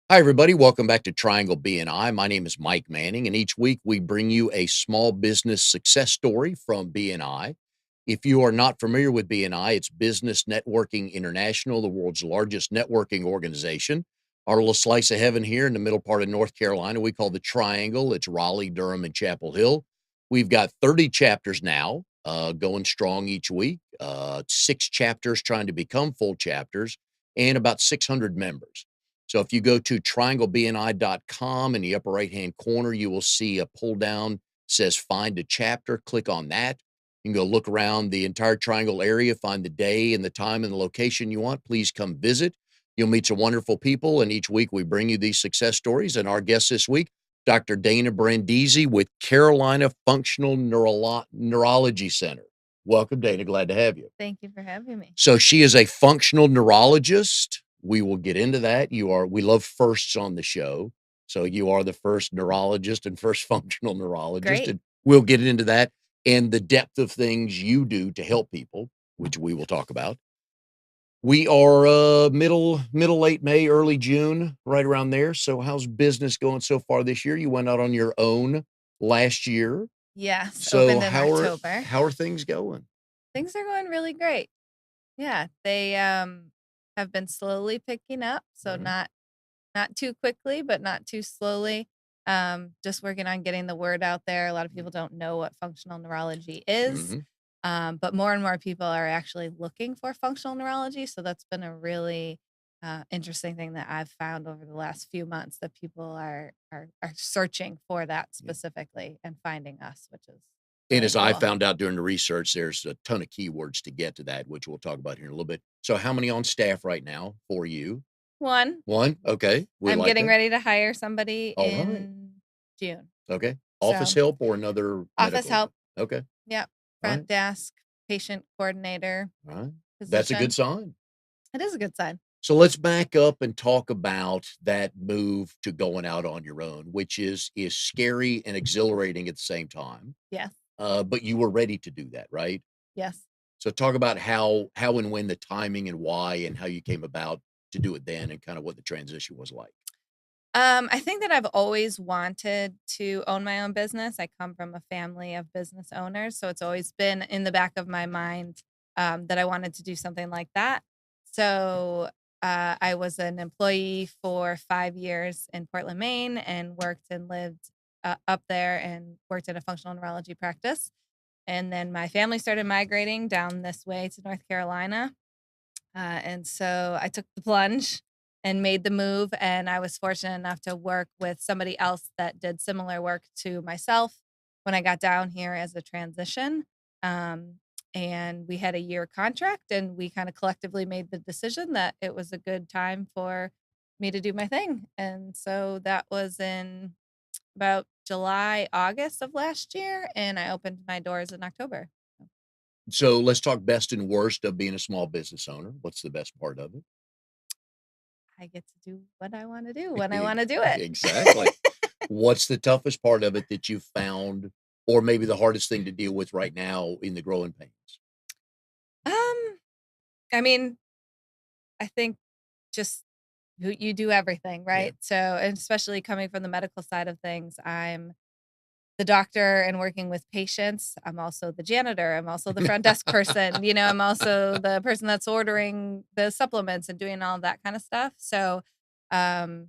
Hi, everybody. Welcome back to Triangle BNI. My name is Mike Manning, and each week we bring you a small business success story from BNI. If you are not familiar with BNI, it's Business Networking International, the world's largest networking organization. Our little slice of heaven here in the middle part of North Carolina, we call the Triangle. It's Raleigh, Durham, and Chapel Hill. We've got 30 chapters now, going strong each week, 6 chapters trying to become full chapters, and about 600 members. So if you go to trianglebni.com in the upper right-hand corner, you will see a pull down says find a chapter. Click on that. You can go look around the entire Triangle area, find the day and the time and the location you want. Please come visit. You'll meet some wonderful people, and each week we bring you these success stories. And our guest this week, Dr. Dana Brindisi with Carolina Functional Neurology Center. Welcome, Dana. Glad to have you. Thank you for having me. So she is a functional neurologist. We will get into that. We love firsts on the show. So you are the first neurologist and first functional neurologist. Great. And we'll get into that and the depth of things you do to help people, which we will talk about. We are late May, early June, right around there. So how's business going so far this year? You went out on your own last year. Yes, So opened in October. how are things going? Things are going really great. Yeah, they have been slowly picking up, so Mhm. not too quickly, but not too slowly. Just working on getting the word out there. A lot of people don't know what functional neurology is, Mhm. but more and more people are actually looking for functional neurology. So that's been a really interesting thing that I've found over the last few months that people are searching for that Yeah. specifically and finding us, which is And really as I cool. found out during the research, there's a ton of keywords to get to that, which we'll talk about here in a little bit. So how many on staff right now for you? One, One? Okay. We I'm like getting that. ready to hire somebody All right. in June. Okay. Office So help or another office medical? help, Okay. yep, All right. front desk, patient coordinator All right. That's a good position. sign. It is a good sign. So let's back up and talk about that move to going out on your own, which is scary and exhilarating at the same time. Yes, But you were ready to do that, right? yes. So talk about how and when the timing and why and how you came about to do it then and kind of what the transition was like. I think that I've always wanted to own my own business. I come from a family of business owners, so it's always been in the back of my mind that I wanted to do something like that. So I was an employee for 5 years in Portland, Maine, and worked and lived up there and worked in a functional neurology practice. And then my family started migrating down this way to North Carolina. And so I took the plunge and made the move. And I was fortunate enough to work with somebody else that did similar work to myself when I got down here as a transition. Um, and we had a year contract, and we kind of collectively made the decision that it was a good time for me to do my thing. And so that was in about July, August of last year. And I opened my doors in October. So let's talk best and worst of being a small business owner. What's the best part of I get to do what I want to do when I it? want to do it. Exactly. What's the toughest part of it that you found, or maybe the hardest thing to deal with right now in the growing pains? Um, I mean, I think just you do everything, Yeah. right? So, and especially coming from the medical side of things, I'm the doctor and working with patients. I'm also the janitor. I'm also the front desk person. I'm also the person that's ordering the supplements and doing all that kind of stuff. So, um,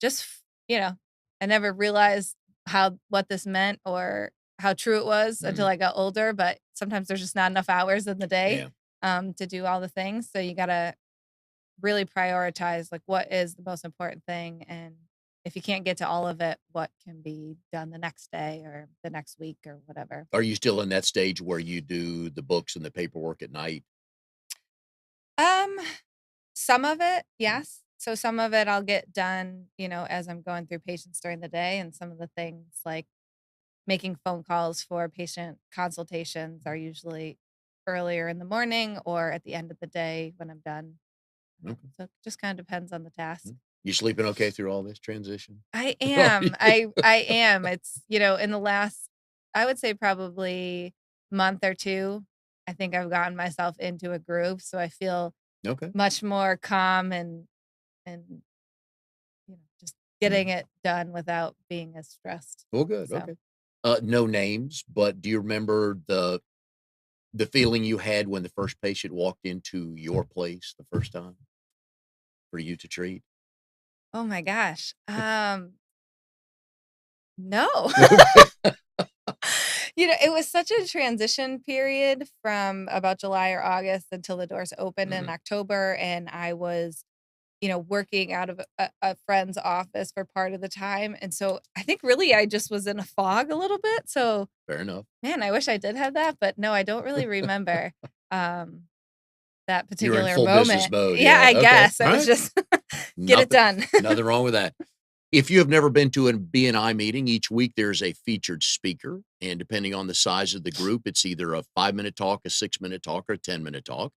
just, I never realized what this meant or how true it was until Mhm. I got older, but sometimes there's just not enough hours in the day, Yeah. to do all the things. So you gotta really prioritize, like, what is the most important thing, and if you can't get to all of it, what can be done the next day or the next week or whatever. Are you still in that stage where you do the books and the paperwork at night? Um, some of it, Mm. yes. So some of it I'll get done, as I'm going through patients during the day, and some of the things like making phone calls for patient consultations are usually earlier in the morning or at the end of the day when I'm done. Okay. So it just kind of depends on the task. Mm. You sleeping okay through all this transition? I Are you? am. I am. It's, in the last, I would say probably month or two, I think I've gotten myself into a groove. So I feel Okay. much more calm and getting it done without being as stressed. Well, good. So, Okay. No names, but do you remember the feeling you had when the first patient walked into your place the first time for you to treat? oh my gosh. No. Okay. It was such a transition period from about July or August until the doors opened in Mhm. October, and I was, working out of a friend's office for part of the time, and so I think really I just was in a fog a little bit, so, Fair enough. man, I wish I did have that, but no, I don't really remember, um, that You were in particular full business moment. mode. Yeah, Yeah. I Okay. guess. I All was right. just get it Nothing, done. nothing wrong with that. If you have never been to a BNI meeting, each week there's a featured speaker. And depending on the size of the group, it's either a 5-minute talk, a 6-minute talk, or a 10-minute talk.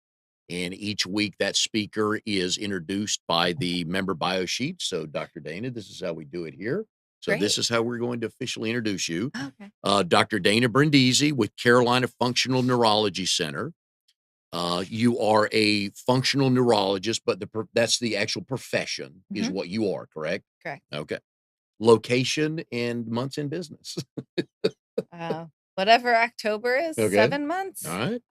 And each week that speaker is introduced by the member bio sheet. So, Dr. Dana, this is how we do it here. So, this Great. is how we're going to officially introduce you. Okay. Dr. Dana Brindisi with Carolina Functional Neurology Center. You are a functional neurologist, but that's the actual profession is Mhm. what you are, correct? Correct. Okay. Location and months in business. Whatever October is, Okay. 7 All months. right.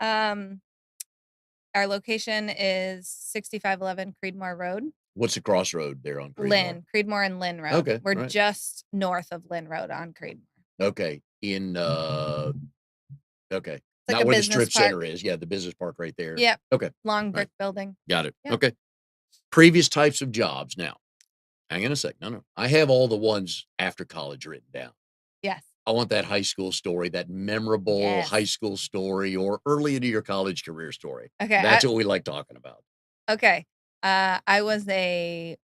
Our location is 6511 Creedmoor Road. What's the crossroad there on Creedmoor? Creedmoor and Lynn Road. Okay. We're All right. just north of Lynn Road on Creedmoor. Okay. Okay. It's like Not a where the business strip center park. is. Yeah, the business park right there. Yep. Okay. Long Right. brick building. Got it. Yep. Okay. Previous types of jobs. Now, hang on a sec. No. I have all the ones after college written down. Yes. I want that high school story, that memorable Yes. high school story or early into your college career story. Okay. That's what we like talking about. Okay. I was a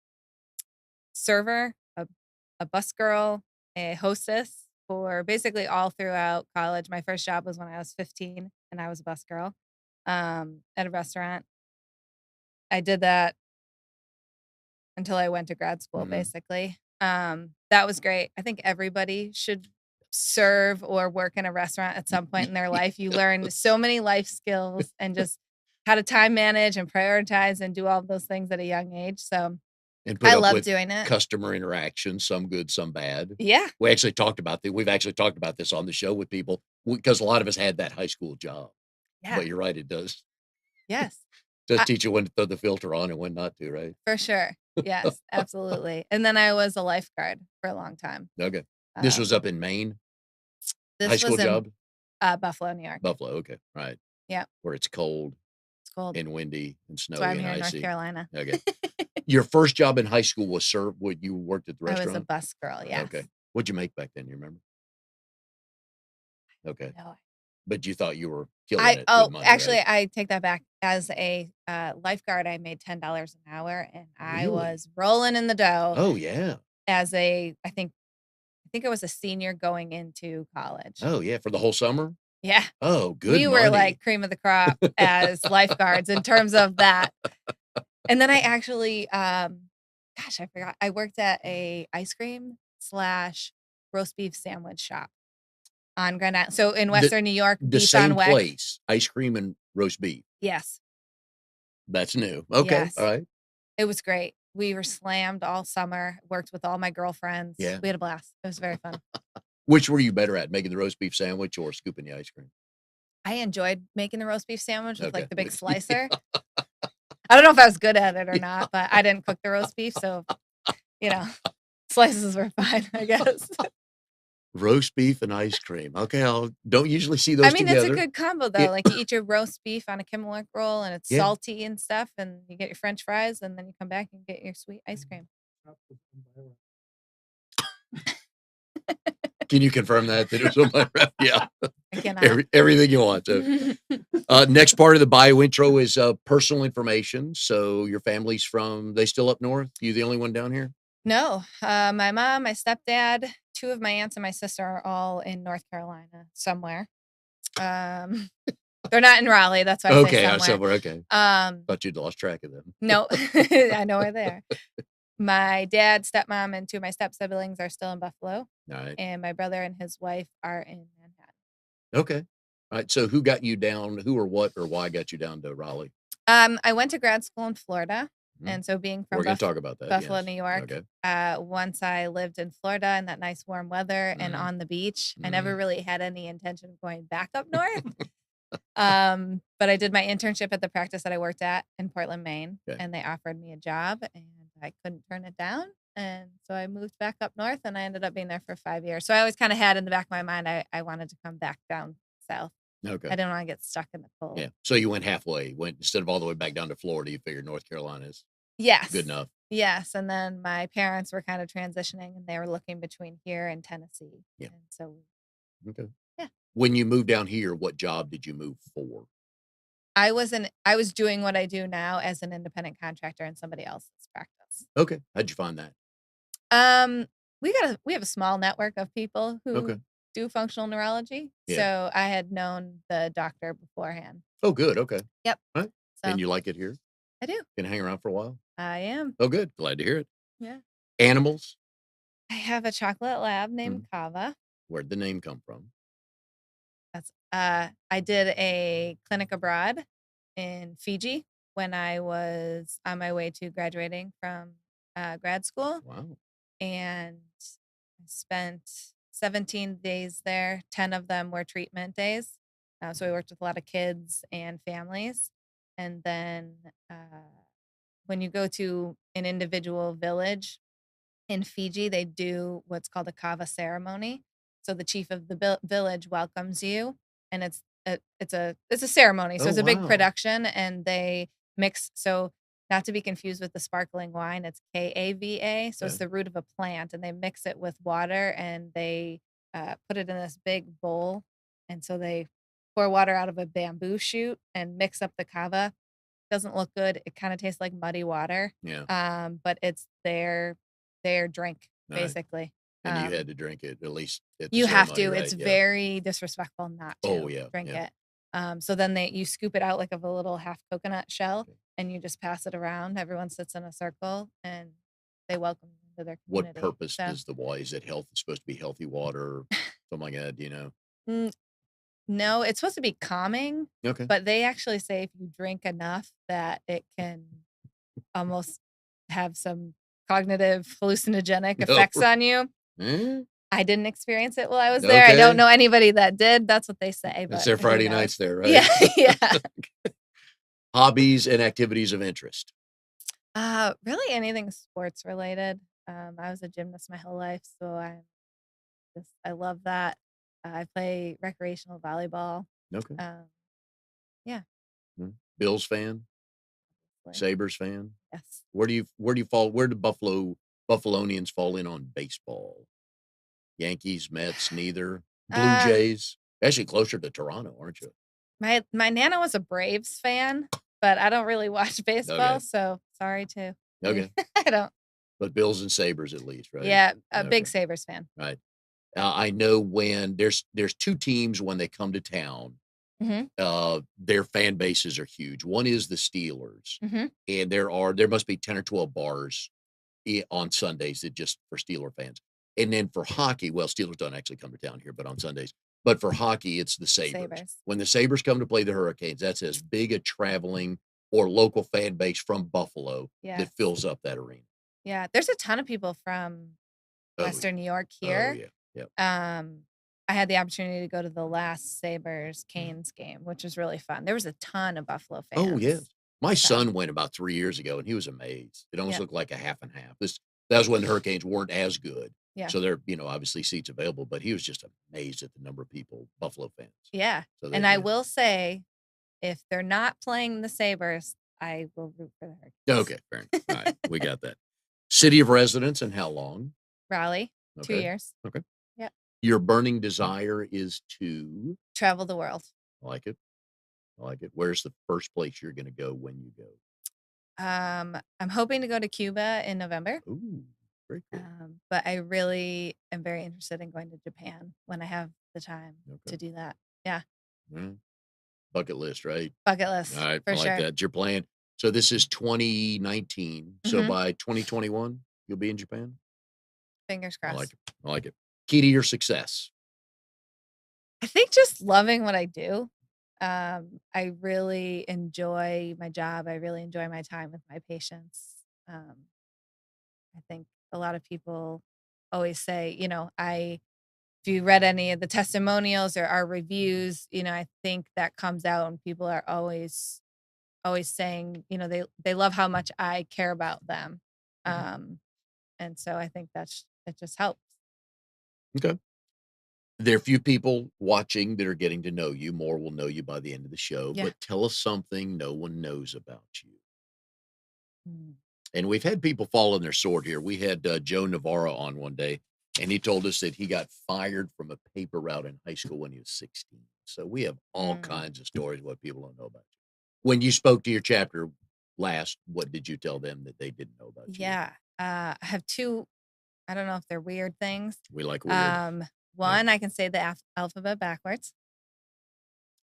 server, a bus girl, a hostess for basically all throughout college. My first job was when I was 15 and I was a bus girl at a restaurant. I did that until I went to grad school, Mhm. basically. That was great. I think everybody should serve or work in a restaurant at some point in their life. You learn so many life skills and just how to time manage and prioritize and do all of those things at a young age. So And put I up love with doing it. customer interaction, some good, some bad. Yeah. We've actually talked about this on the show with people because a lot of us had that high school job. Yeah. But you're right, it Yes. does I, teach you when to throw the filter on and when not to, right? for sure. Yes, absolutely. And then I was a lifeguard for a long time. Okay. This was Um, up in Maine, high this school was in job? Buffalo, New York. Buffalo, okay, right. Yeah. Where it's cold It's cold. and windy and That's why snowy I'm and here in North icy. Carolina. Okay. Your first job in high school was what you worked at the I was a restaurant? bus girl. Yes. Okay. What'd you make back then? You remember? Okay. No, But you thought you were killing it with money, actually, right? I take that back. As a lifeguard, I made $10 an hour, and I Really? was rolling in the dough Oh, yeah. as I think I was a senior going into college. Oh, yeah, for the whole summer? Yeah, Oh, good we were money. like cream of the crop as lifeguards in terms of that. And then I actually, gosh, I forgot. I worked at a ice cream slash roast beef sandwich shop on Grand Island. So in The Western New York, the beef on same weck. place, ice cream and roast beef. Yes, That's new. Okay, yes. alright. It was great. We were slammed all summer, worked with all my girlfriends. Yeah. We had a blast. It was very fun. Which were you better at, making the roast beef sandwich or scooping the ice cream? I enjoyed making the roast beef sandwich with, Okay. like, the big slicer. I don't know if I was good at it or not, but I didn't cook the roast beef, so, you know, slices were fine, I guess. Roast beef and ice cream. Okay, I don't usually see I those mean, it's a together. good combo, Yeah. though. Like, you eat your roast beef on a Kimmelwick roll, and it's Yeah. salty and stuff, and you get your french fries, and then you come back and get your sweet ice cream. Can you confirm that it was on my rep? Yeah. I cannot. Everything you want to. Next part of the bio intro is personal information. So your family's they still up north? You the only one down here? No, my mom, my stepdad, 2 of my aunts, and my sister are all in North Carolina somewhere. Um, they're not in Raleigh, that's why I say Okay, somewhere. somewhere. Okay. Um, Thought you'd lost track of them. no, I know where they are. My dad, stepmom, and 2 of my step siblings are still in Buffalo, All right. and my brother and his wife are in Manhattan. Okay. All right. So who got you down? Who or what or why got you down to Raleigh? I went to grad school in Florida. Mhm. And so being We're from gonna talk about that, Buffalo, yes. New York, Okay. once I lived in Florida in that nice warm weather and Mhm, on the beach, I never mhm. really had any intention of going back up north. But I did my internship at the practice that I worked at in Portland, Maine, Okay. and they offered me a job and I couldn't turn it down. And so I moved back up north and I ended up being there for 5 years. So I always kind of had in the back of my mind, I wanted to come back down south. I Okay. didn't want to get stuck in the cold. Yeah. So you went halfway. Went instead of all the way back down to Florida, you figured North Carolina is good Yes. enough. Yes. And then my parents were kind of transitioning and they were looking between here and Tennessee. Yeah. And so, Okay. yeah, When you moved down here, what job did you move for? I was doing what I do now as an independent contractor in somebody else's practice. Okay. How'd you find that? Um, we have a small network of people Okay. who do functional neurology. Yeah. So I had known the doctor beforehand. Oh, good. Okay. Yep. All right. And So you like it here? I do. Can hang around for a while? I am. Oh, good. Glad to hear it. Yeah. Animals? I have a chocolate lab named Mhm. Kava. Where'd the name come from? I did a clinic abroad in Fiji when I was on my way to graduating from grad school, Wow. and I spent 17 days there. 10 of them were treatment days. So we worked with a lot of kids and families. And then when you go to an individual village, in Fiji, they do what's called a kava ceremony. So the chief of the village welcomes you, and it's a ceremony. So Oh, it's a big wow. production, and they mix. So not to be confused with the sparkling wine, it's kava. So it's Okay. the root of a plant, and they mix it with water, and they put it in this big bowl, and so they pour water out of a bamboo shoot and mix up the kava. Doesn't look good. It kinda tastes like muddy water, Yeah. but it's their drink, All right. basically. And you had Um, to drink it at least at the you have ceremony, to. It's right? Yeah. very disrespectful not Oh, to yeah. drink Yeah. it. So then you scoop it out like of a little half coconut shell, Okay. and you just pass it around. Everyone sits in a circle, and they welcome you into their What community. purpose So, does the water? Is it health? It's supposed to be healthy water, something like that, do you know? mm, no, it's supposed to be calming, Okay. but they actually say if you drink enough that it can almost have some cognitive hallucinogenic No. effects on you. Eh? I didn't experience it while I was there. I don't Okay. know anybody that did. That's what they say, It's but their who Friday knows? nights there, right? Yeah, yeah. Hobbies and activities of interest. Really anything sports related. I was a gymnast my whole life, so I love that. I play recreational volleyball. Okay. Um, yeah, Bills fan, like, Sabres fan. yes. Where do you fall? Where do Buffalonians fall in on baseball? Yankees, Mets, neither. Blue Uh, Jays. Actually closer to Toronto, aren't you? my nana was a Braves fan, but I don't really watch baseball, Okay. so sorry to Okay. I don't. But Bills and Sabres at least, right? Yeah, a big Okay. Sabres fan. Right. I know when there's two teams when they come to town, Mhm, their fan bases are huge. One is the Steelers, mhm. and there must be 10 or 12 bars on Sundays that just for Steeler fans. And then for hockey, well, Steelers don't actually come to town here, but on Sundays. But for hockey, it's the Sabres. Sabres. When the Sabres come to play the Hurricanes, that's as big a traveling or local fan base from Buffalo that Yes. fills up that arena. Yeah, there's a ton of people from Oh yeah. Western New York Oh here. yeah. Yep. Um, I had the opportunity to go to the last Sabres Mhm. Canes game, which was really fun. There was a ton of Buffalo Oh yes. fans. My So, son went about 3 years ago and he was amazed. It almost yep, looked like a half and half. That was when the Hurricanes weren't as good. yeah, So there, obviously seats available, but he was just amazed at the number of people, Buffalo fans. yeah. So And that, I will say, if they're not playing the Sabres, I will root for the Hurricanes. okay, fair enough. All right, we got that. City of residence and how long? Raleigh, 2 Okay. years. Okay. Yep. Your burning desire is to Travel the world. I like it. I like it. Where's the first place you're gonna go when you go? I'm hoping to go to Cuba in November. Ooh, very cool. But I really am very interested in going to Japan when I have the time Okay. to do that. Yeah, Mm, bucket list, right? bucket All list right, I for like sure. that. Your plan. So this is 2019. So Mhm. by 2021, you'll be in Japan? Fingers I like crossed. it. I like it. Key to your success. I think just loving what I do. I really enjoy my job. I really enjoy my time with my patients. I think a lot of people always say, if you read any of the testimonials or our reviews, I think that comes out and people are always saying, they love how much I care about them. Mhm. Um, and so I think it just helps. Okay. There are a few people watching that are getting to know you. More will know you by the end of the show, Yeah. but tell us something no one knows about you. Mm. And we've had people fall on their sword here. We had Joe Navarro on one day, and he told us that he got fired from a paper route in high school when he was 16. So we have all Mm. kinds of stories what people don't know about you. When you spoke to your chapter last, what did you tell them that they didn't know about you? Yeah. I have two, I don't know if they're weird things. We like weird. Um, Yeah. One, I can say the alphabet backwards.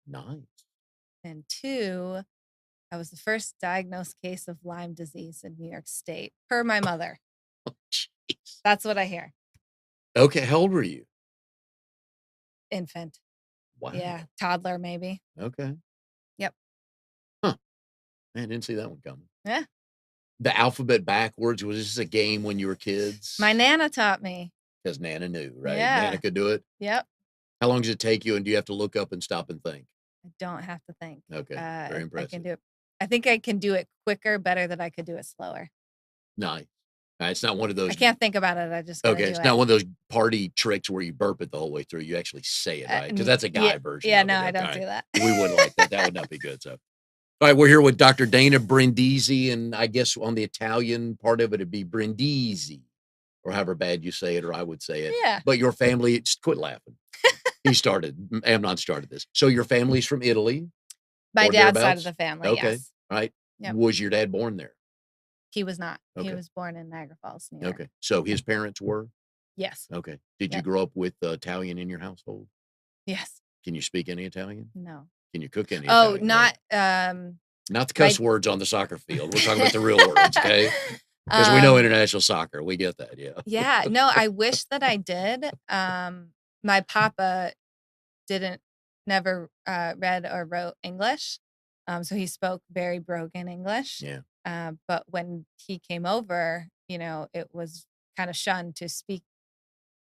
Nice. And two, I was the first diagnosed case of Lyme disease in New York State, per my mother. Jeez. That's what I hear. Okay. How old were you? Infant. Yeah. Wow. Toddler, maybe. Okay. Yep. Huh. Man, didn't see that one coming. Yeah. The alphabet backwards, was this a game when you were My kids? Nana taught me. Because Nana knew, right? Nana Yeah. could do it. Yep. How long does it take you, and do you have to look up and stop and think? I don't have to think. Okay, very I can impressive. do it. I think I can do it quicker, better than I could do it slower. Nice. It's not one of I those can't think about it. I just got to okay, do it's it. not one of those party tricks where you burp it the whole way through, you actually say it, right? Because And that's a yeah, guy version yeah, of no, it, I don't okay. do that. We wouldn't like that, that would not be good, so all right, we're here with Dr. Dana Brindisi, and I guess on the Italian part of it, it'd be Brindisi, or however bad you say it, or I would say it. Yeah. But your family, quit laughing. Amnon started this. So your family's from Italy My or dad's side of thereabouts? the family, Okay, yes. all right. Yep. Was your dad born there? He was not. He Okay, was born in Niagara Falls, New York. okay. So his parents were? Yes. Okay. Did you Yep. grow up with Italian in your household? Yes. Can you speak any Italian? No. Can you cook any Oh, Italian? not Not the my cuss words on the soccer field. We're talking about the real words, okay? Because we know um international soccer. We get that, yeah. yeah, no, I wish that I did. My papa didn't never read or wrote English. So he spoke very broken English. Yeah. But when he came over, it was kind of shunned to speak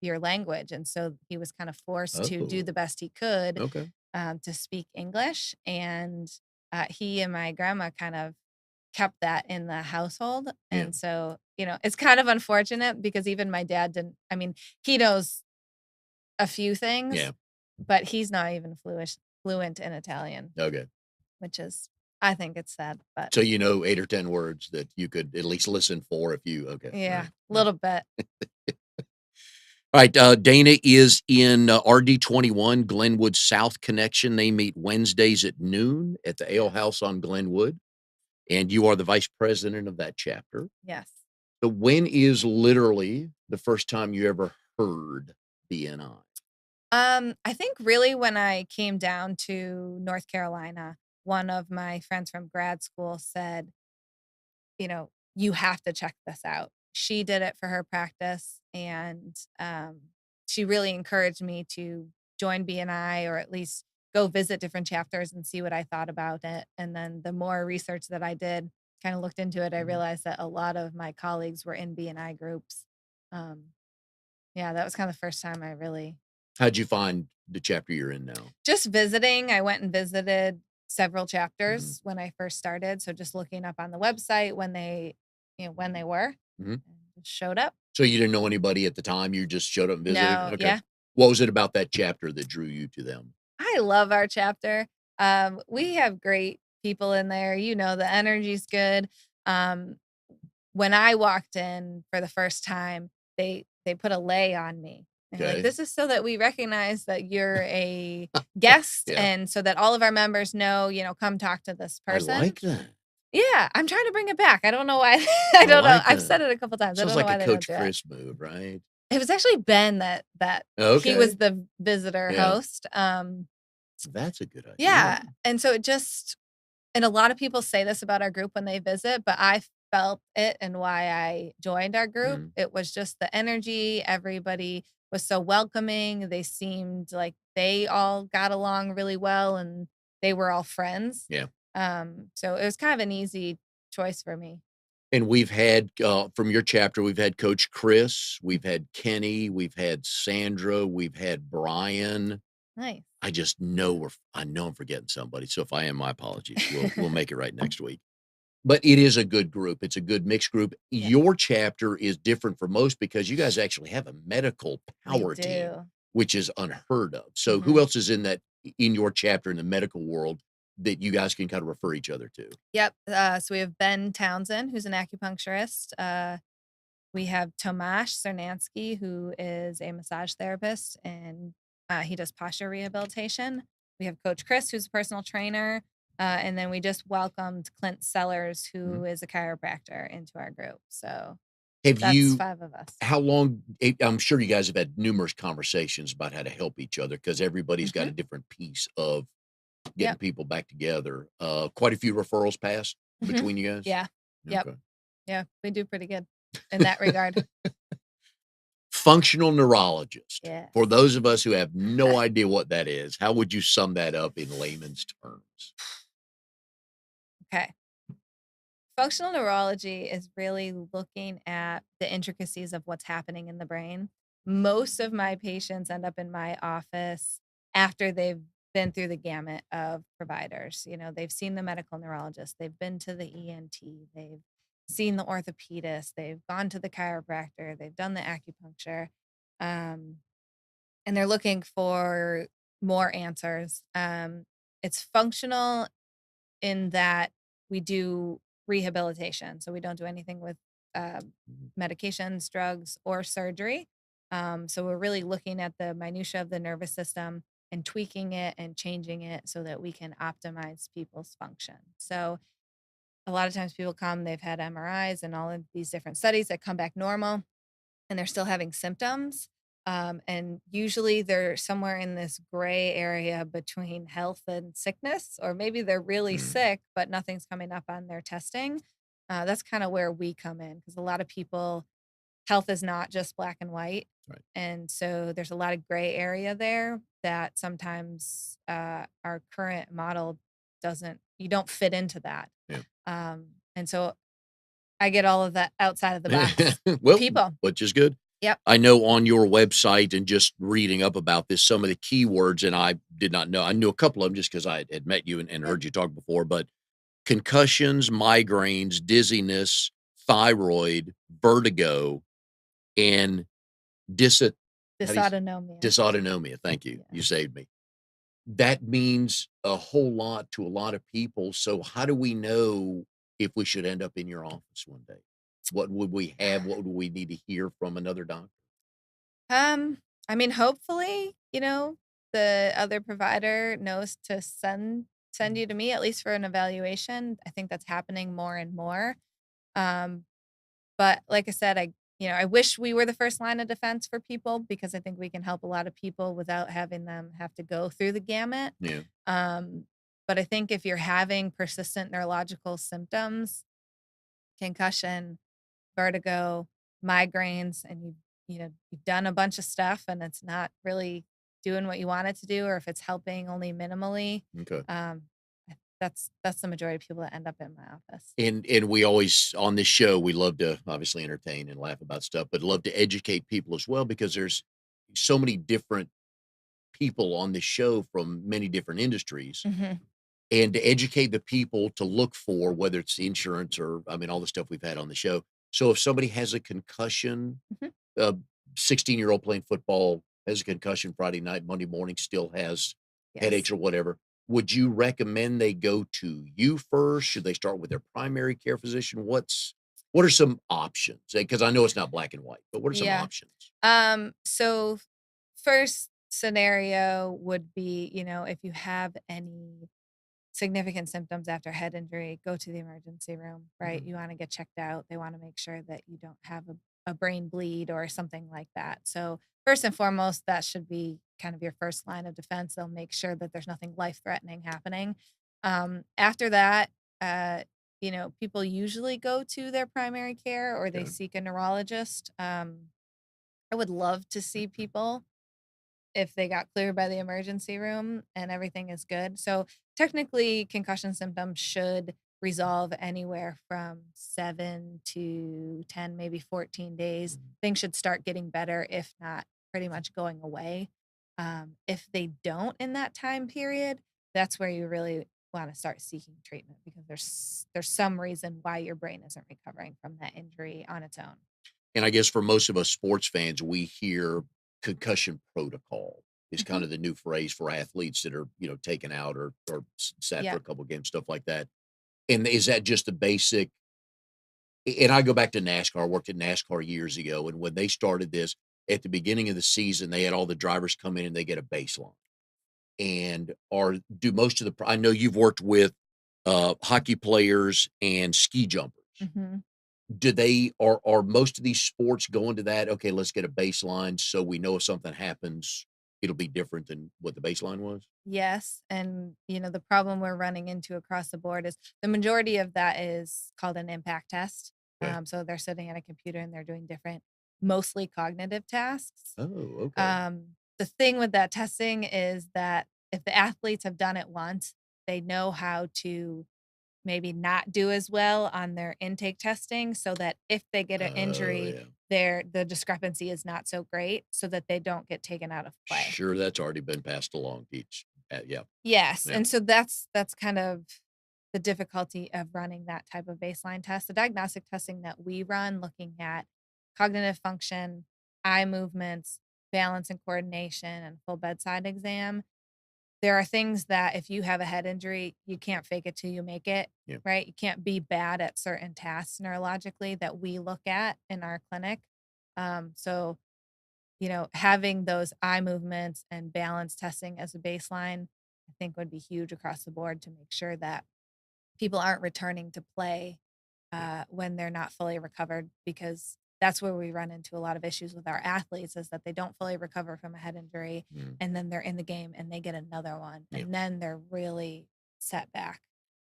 your language. And so he was kind of forced to do Oh, the best he could okay. to speak English. And he and my grandma kind of kept that in the household. Yeah. And so, it's kind of unfortunate because even my dad didn't, I mean, he knows a few things, Yeah. but he's not even fluent in Italian, Okay. which is, I think it's sad, but So you know 8 or 10 words that you could at least listen for if you okay. All yeah, right. a Yeah. little bit. All right, Dana is in RD21 Glenwood South Connection. They meet Wednesdays at noon at the Ale House on Glenwood, and you are the vice president of that chapter. Yes. So when is literally the first time you ever heard BNI? I think really when I came down to North Carolina, one of my friends from grad school said, you have to check this out. She did it for her practice, and she really encouraged me to join BNI or at least go visit different chapters and see what I thought about it. And then the more research that I did, kind of looked into it, I Mhm. realized that a lot of my colleagues were in BNI groups. Um, yeah, that was kind of the first time I really How'd you find the chapter you're in now? just visiting. I went and visited several Mhm. chapters when I first started. So just looking up on the website when they were, Mhm. and just showed up. So you didn't know anybody at the time, you just showed up and visited? No, Okay. yeah. What was it about that chapter that drew you to them? I love our chapter. We have great people in there. The energy's good. Um, when I walked in for the first time, they put a lei on me. They're like, Okay. "This is so that we recognize that you're a guest, Yeah. and so that all of our members know, come talk to this I person." like that. Yeah, I'm trying to bring it back. I don't know why. I I don't know. like I've that. said it a couple times. I Sounds don't know like a why they don't Coach do it. Chris move, right? It was actually Ben that he Okay. was the visitor Yeah. host. That's a good idea. Yeah, and so it just and a lot of people say this about our group when they visit, but I felt it and why I joined our group. Mhm. It was just the energy. Everybody was so welcoming. They seemed like they all got along really well and they were all friends. Yeah. So it was kind of an easy choice for me. And we've had, from your chapter, we've had Coach Chris, we've had Kenny, we've had Sandra, we've had Brian. Nice. I know I'm forgetting somebody, so if I am, my apologies. We'll make it right next week. But it is a good group. It's a good mixed group. Yeah, Your chapter is different from most because you guys actually have a medical we power team, do. which is unheard of. So who Hmm. else is in your chapter in the medical world that you guys can kind of refer each other to? Yep. So we have Ben Townsend, who's an acupuncturist. We have Tomasz Cernansky, who is a massage therapist, and he does posture rehabilitation. We have Coach Chris, who's a personal trainer. And then we just welcomed Clint Sellers, Mhm. who is a chiropractor, into our group. So Have that's you 5 of us. how long I'm sure you guys have had numerous conversations about how to help each other because everybody's got Hmm. a different piece of getting Yep. people back together. Quite a few referrals passed Hmm. between you guys? Yeah. Yep. Okay. Yeah. We do pretty good in that regard. Functional neurologist. For Yes. those of us who have no idea what that is, how would you sum that up in layman's terms? Okay. Functional neurology is really looking at the intricacies of what's happening in the brain. Most of my patients end up in my office after they've been through the gamut of providers. They've seen the medical neurologist, they've been to the ENT, they've seen the orthopedist, they've gone to the chiropractor, they've done the acupuncture, um, and they're looking for more answers. It's functional in that we do rehabilitation. So we don't do anything with Mhm. medications, drugs, or surgery. So we're really looking at the minutia of the nervous system and tweaking it and changing it so that we can optimize people's function. So a lot of times people come, they've had MRIs and all of these different studies that come back normal and they're still having symptoms. And usually they're somewhere in this gray area between health and sickness, or maybe they're really Mm, sick, but nothing's coming up on their testing. That's kind of where we come in because a lot of people, health is not just black and white. right. And so there's a lot of gray area there that sometimes our current model you don't fit into that. Yeah. And so I get all of that outside of the box Well, people. which is good. Yep. I know on your website and just reading up about this, some of the keywords, and I did not know. I knew a couple of them just because I had met you and Yeah. heard you talk before, but concussions, migraines, dizziness, thyroid, vertigo, and dis how do you Dysautonomia. dysautonomia. Thank you. Yeah. You saved me. That means a whole lot to a lot of people. So how do we know if we should end up in your office one day? What would we have? What would we need to hear from another doctor? Um, I mean, hopefully, the other provider knows to send you to me at least for an evaluation. I think that's happening more and more. Um, but like I said, I wish we were the first line of defense for people because I think we can help a lot of people without having them have to go through the gamut. Yeah. Um, but I think if you're having persistent neurological symptoms, concussion, vertigo, migraines, and you've done a bunch of stuff and it's not really doing what you want it to do, or if it's helping only minimally, Okay. um, that's the majority of people that end up in my office. And we always on this show, we love to obviously entertain and laugh about stuff, but love to educate people as well because there's so many different people on this show from many different industries. Hmm. And to educate the people to look for whether it's insurance or I mean all the stuff we've had on the show. So if somebody has a concussion, Hmm. a 16-year-old playing football has a concussion Friday night, Monday morning still has Yes. headaches or whatever, would you recommend they go to you first? Should they start with their primary care physician? What are some options? Because I know it's not black and white, but what are some Yeah. options? So first scenario would be, if you have any significant symptoms after head injury, go to the emergency room, right? Mhm. You want to get checked out. They want to make sure that you don't have a brain bleed or something like that. So, first and foremost, that should be kind of your first line of defense. They'll make sure that there's nothing life threatening happening. After that, people usually go to their primary care or they Okay. seek a neurologist. I would love to see people if they got cleared by the emergency room and everything is good. So technically, concussion symptoms should resolve anywhere from 7 to 10, maybe 14 days. Mhm. Things should start getting better, if not pretty much going away. If they don't in that time period, that's where you really want to start seeking treatment because there's some reason why your brain isn't recovering from that injury on its own. And I guess for most of us sports fans, we hear concussion protocol is Mhm. kind of the new phrase for athletes that are, taken out or sat for Yeah. a couple games, stuff like that. And is that just the basic? And I go back to NASCAR. I worked at NASCAR years ago, and when they started this at the beginning of the season, they had all the drivers come in and they get a baseline. And are do most of the I know you've worked with hockey players and ski jumpers. Mhm. Do they are most of these sports going to that? Okay, let's get a baseline so we know if something happens, it'll be different than what the baseline was. Yes, and, the problem we're running into across the board is the majority of that is called an impact test. Okay. So they're sitting at a computer and they're doing different, mostly cognitive tasks. Oh, okay. The thing with that testing is that if the athletes have done it once, they know how to maybe not do as well on their intake testing so that if they get an Oh, injury, yeah. the discrepancy is not so great so that they don't get taken out of play. Sure, that's already been passed along to each. Yeah, Yes, yeah, and so that's kind of the difficulty of running that type of baseline test. The diagnostic testing that we run looking at cognitive function, eye movements, balance and coordination, and full bedside exam. There are things that if you have a head injury, you can't fake it till you make it, yeah. right? You can't be bad at certain tasks neurologically that we look at in our clinic. So having those eye movements and balance testing as a baseline, I think would be huge across the board to make sure that people aren't returning to play Yeah. when they're not fully recovered because that's where we run into a lot of issues with our athletes is that they don't fully recover from a head injury Mm, and then they're in the game and they get another one yeah. and then they're really set back.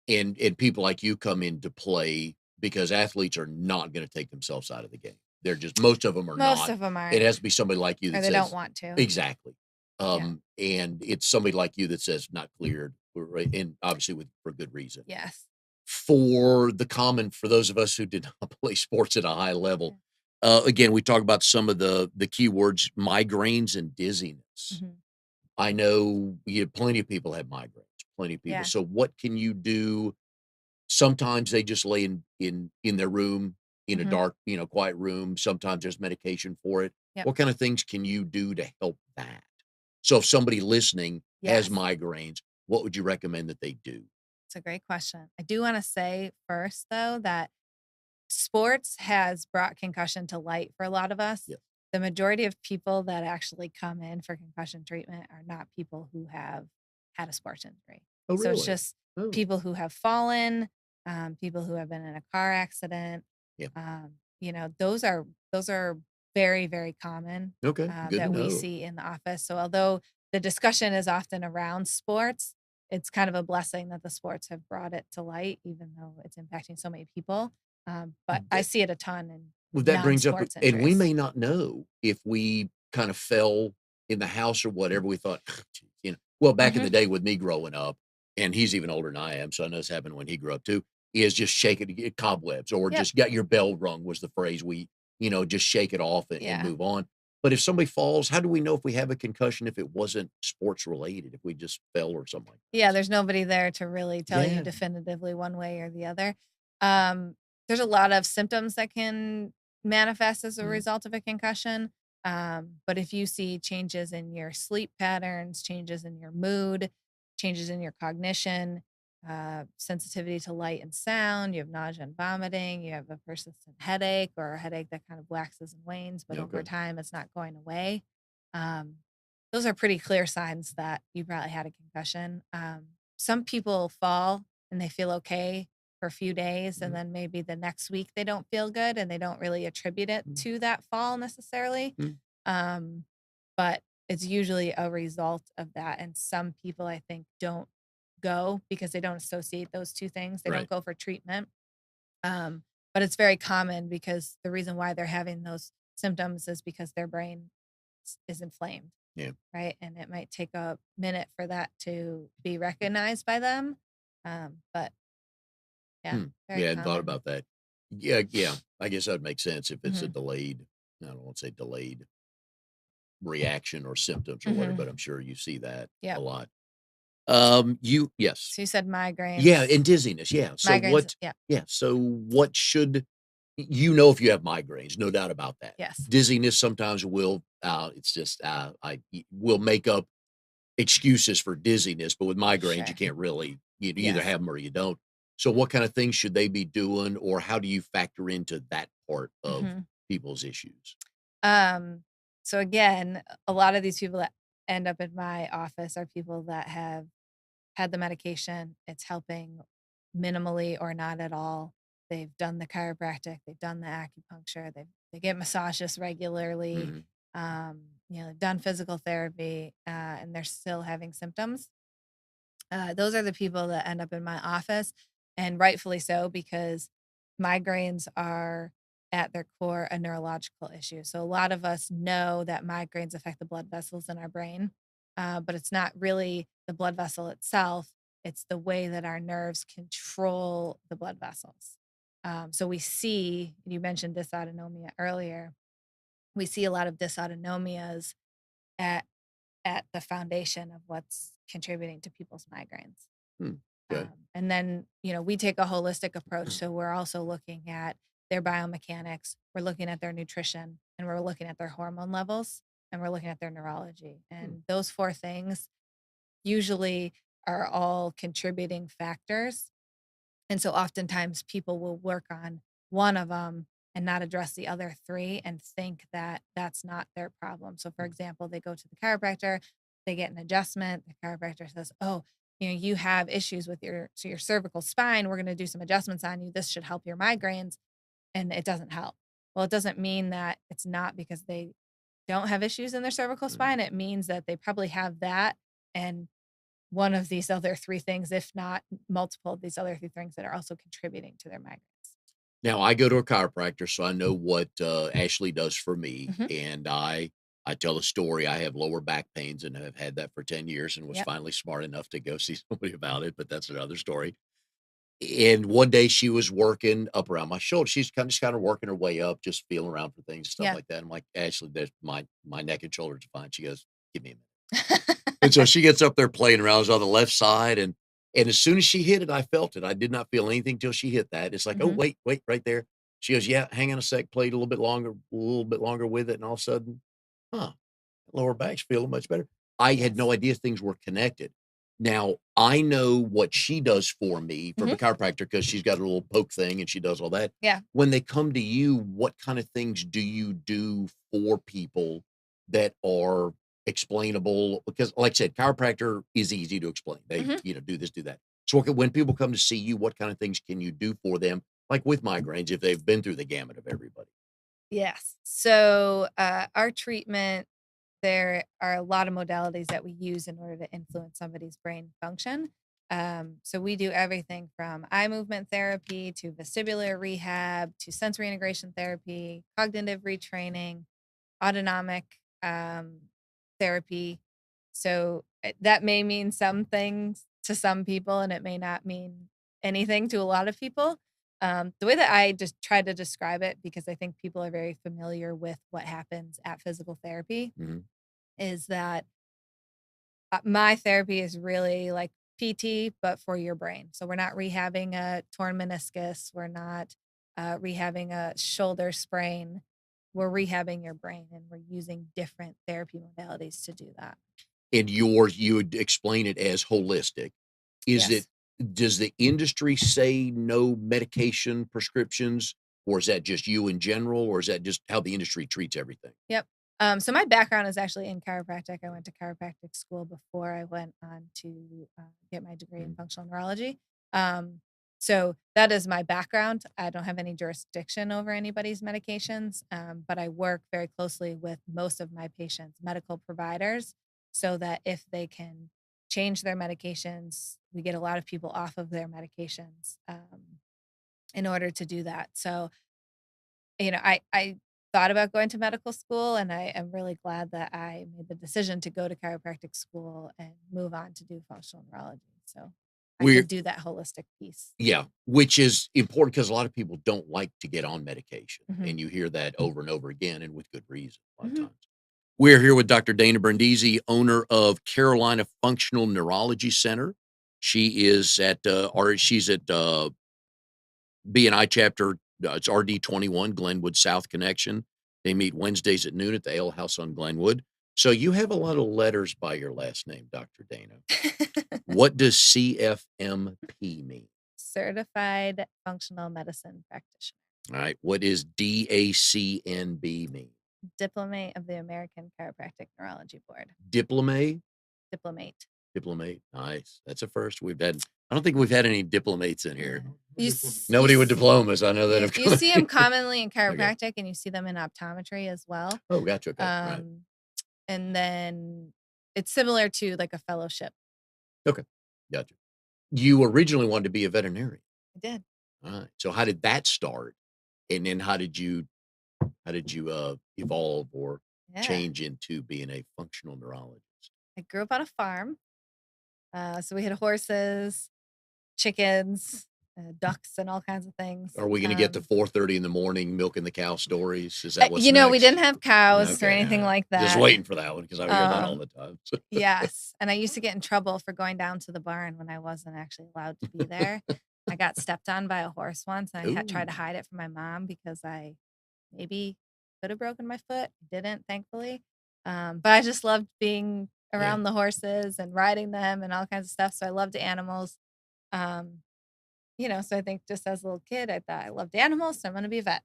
And people like you come into play because athletes are not gonna take themselves out of the game. They're just most of them are Most not. of them It aren't, has to be somebody like you or that they don't says want to. exactly. Yeah. And it's somebody like you that says not cleared, right, and obviously for good reason. Yes. For those of us who did not play sports at a high level, Yeah. again, we talk about some of the keywords, migraines and dizziness. Mhm. I know plenty of people have migraines, plenty of people. Yeah. So what can you do? Sometimes they just lay in their room, in a Mhm. dark, quiet room. Sometimes there's medication for it. Yep. What kind of things can you do to help that? So if somebody listening has Yes. migraines, what would you recommend that they do? It's a great question. I do want to say first, though, that sports has brought concussion to light for a lot of us. Yeah. The majority of people that actually come in for concussion treatment are not people who have had a sports injury. Oh, So it's really? just Oh, people who have fallen, people who have been in a car accident. yeah. Those are very, very common Okay. Good to that we know. see in the office. So although the discussion is often around sports, it's kind of a blessing that the sports have brought it to light, even though it's impacting so many people. But I That see it a ton in Well, that brings up non-sports and we injuries. may not know if we kind of fell in the house or whatever, we thought, "Geez," well, back in the Mhm. day with me growing up, and he's even older than I am, so I know this happened when he grew up too, is just shake it to get cobwebs or Yep. just got your bell rung was the phrase just shake it off and Yeah. move on. But if somebody falls, how do we know if we have a concussion if it wasn't sports related, if we just fell or something like that? Yeah, there's nobody there to really tell you Yeah. definitively one way or the other. Um, there's a lot of symptoms that can manifest as a Mm, result of a concussion. But if you see changes in your sleep patterns, changes in your mood, changes in your cognition, sensitivity to light and sound, you have nausea and vomiting, you have a persistent headache or a headache that kind of waxes and wanes, but over okay. time it's not going away. Um, those are pretty clear signs that you probably had a concussion. Some people fall and they feel okay for a few days, and Mhm, then maybe the next week they don't feel good and they don't really attribute it mm, to that fall necessarily. mm, Um, but it's usually a result of that. And some people, I think, don't go because they don't associate those two things. They don't right. go for treatment. But it's very common because the reason why they're having those symptoms is because their brain is inflamed. Yeah. right? And it might take a minute for that to be recognized by them. But yeah, Hmm. very Yeah, I hadn't thought common. about that. Yeah, yeah. I guess that would make sense if it's a Mhm. delayed, I don't want to say delayed reaction or symptoms or whatever, Mhm. but I'm sure you see that a Yep. lot. Yes. So you said Yeah, migraines. and dizziness, yeah. So Migraines, what yeah. yeah, so what should you know if you have migraines, no doubt about that. Yes. Dizziness sometimes will, it's just, will make up excuses for dizziness, but with migraines, you Sure. can't really you either Yes. have them or you don't. So what kind of things should they be doing, or how do you factor into that part of Mhm. people's issues? Um, so again, a lot of these people that end up in my office are people that have had the medication. It's helping minimally or not at all. They've done the chiropractic, they've done the acupuncture, they get massages regularly, Mhm, they've done physical therapy, and they're still having symptoms. Those are the people that end up in my office, and rightfully so, because migraines are at their core a neurological issue. So a lot of us know that migraines affect the blood vessels in our brain, but it's not really the blood vessel itself. It's the way that our nerves control the blood vessels. So we see, you mentioned dysautonomia earlier. We see a lot of dysautonomias at at the foundation of what's contributing to people's migraines. hmm, okay, And then, we take a holistic approach. So we're also looking at their biomechanics, we're looking at their nutrition, and we're looking at their hormone levels, and we're looking at their neurology. hmm, And those four things usually are all contributing factors, and so oftentimes people will work on one of them and not address the other three and think that that's not their problem. So, for example, they go to the chiropractor, they get an adjustment. The chiropractor says, "Oh, you have issues with your cervical spine. We're going to do some adjustments on you. This should help your migraines." And it doesn't help. Well, it doesn't mean that it's not because they don't have issues in their cervical mhm. spine. It means that they probably have that and one of these other 3 things, if not multiple of these other 3 things that are also contributing to their migraines. Now I go to a chiropractor, so I know what, Ashley does for me, Mhm. and I tell a story. I have lower back pains and have had that for 10 years and was Yep. finally smart enough to go see somebody about it, but that's another story. And one day she was working up around my shoulder. She's kinda working her way up, just feeling around for things and stuff Yeah. like that. I'm like, "Ashley, there's my neck and shoulders are fine." She goes, "Give me a minute." And so she gets up there playing around. I was on the left side, and as soon as she hit it, I felt it. I did not feel anything till she hit that. It's like, "Oh, Mhm. wait, wait, right there." She goes, "Yeah, hang on a sec." Played a little bit longer with it, and all of a sudden, huh, lower back's feeling much better. I had Yes. no idea things were connected. Now, I know what she does for me from the Mhm. chiropractor because she's got a little poke thing and she does all that. Yeah. When they come to you, what kind of things do you do for people that are explainable? Because, like I said, chiropractor is easy to explain. They, Mhm. do this, do that. So, when people come to see you, what kind of things can you do for them, like with migraines, if they've been through the gamut of everybody? Yes. So, our treatment, there are a lot of modalities that we use in order to influence somebody's brain function. So we do everything from eye movement therapy to vestibular rehab to sensory integration therapy, cognitive retraining, autonomic um, therapy. So that may mean some things to some people, and it may not mean anything to a lot of people. The way that I just try to describe it, because I think people are very familiar with what happens at physical therapy, Mhm. is that my therapy is really like PT, but for your brain. So we're not rehabbing a torn meniscus. We're not rehabbing a shoulder sprain. We're rehabbing your brain, and we're using different therapy modalities to do that. And yours, you would explain it as holistic. Is it Yes. does the industry say no medication prescriptions, or is that just you in general, or is that just how the industry treats everything? Yep. So my background is actually in chiropractic. I went to chiropractic school before I went on to get my degree in Mhm, functional neurology. Um, so that is my background. I don't have any jurisdiction over anybody's medications, but I work very closely with most of my patients' medical providers so that if they can change their medications, we get a lot of people off of their medications in order to do that. So I thought about going to medical school, and I am really glad that I made the decision to go to chiropractic school and move on to do functional neurology. So I We're could do that holistic piece. Yeah, which is important because a lot of people don't like to get on medication, Mhm. and you hear that over and over again, and with good reason a lot of Mhm. times. We're here with Dr. Dana Brindisi, owner of Carolina Functional Neurology Center. She is at, or she's at BNI chapter. It's RD 21 Glenwood South Connection. They meet Wednesdays at noon at the Ale House on Glenwood. So you have a lot of letters by your last name, Dr. Dana. What does CFMP mean? Certified functional medicine practitioner. All right. What is DACNB mean? Diplomate of the American Chiropractic Neurology Board. Diplomate? Diplomate. Diplomate. Nice. That's a first. I don't think we've had any diplomates in here. You Nobody with diplomas. I know that yeah, have you come see in. them commonly in Okay. chiropractic, and you see them in optometry as well. Oh, gotcha. Okay. Right. And then it's similar to like a fellowship. Okay. Gotcha. You originally wanted to be a veterinarian. I did. All right. So how did that start? And then how did you evolve or Yeah. change into being a functional neurologist? I grew up on a farm. So we had horses, chickens, ducks, and all kinds of things. Are we going to get to 4:30 in the morning milking the cow stories? Is that what's we next? didn't have cows or Okay, anything like just that. waiting for that one because I hear that all Um, the time. yes. And I used to get in trouble for going down to the barn when I wasn't actually allowed to be there. I got stepped on by a horse once, and I tried to Ooh, hide it from my mom because I maybe could have broken my foot. Didn't, thankfully. But I just loved being yeah, around the horses and riding them and all kinds of stuff. So I loved animals. Um, so I think just as a little kid, I thought I loved animals, so I'm going to be a vet.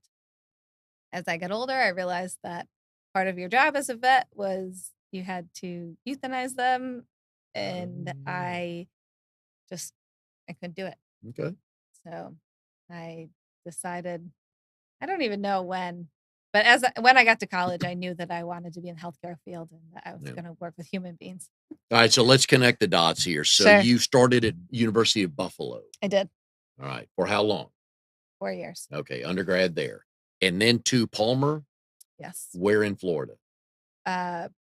As I got older, I realized that part of your job as a vet was you had to euthanize them, and just I couldn't do it. okay. So I decided, I don't even know when, but when I got to college, I knew that I wanted to be in the healthcare field and that I was Yeah. going to work with human beings. All right, so let's connect the dots here. So Sure. you started at University of Buffalo. I did All right, for how long? 4 years. Okay, undergrad there, and then to Palmer. Yes. Where in Florida?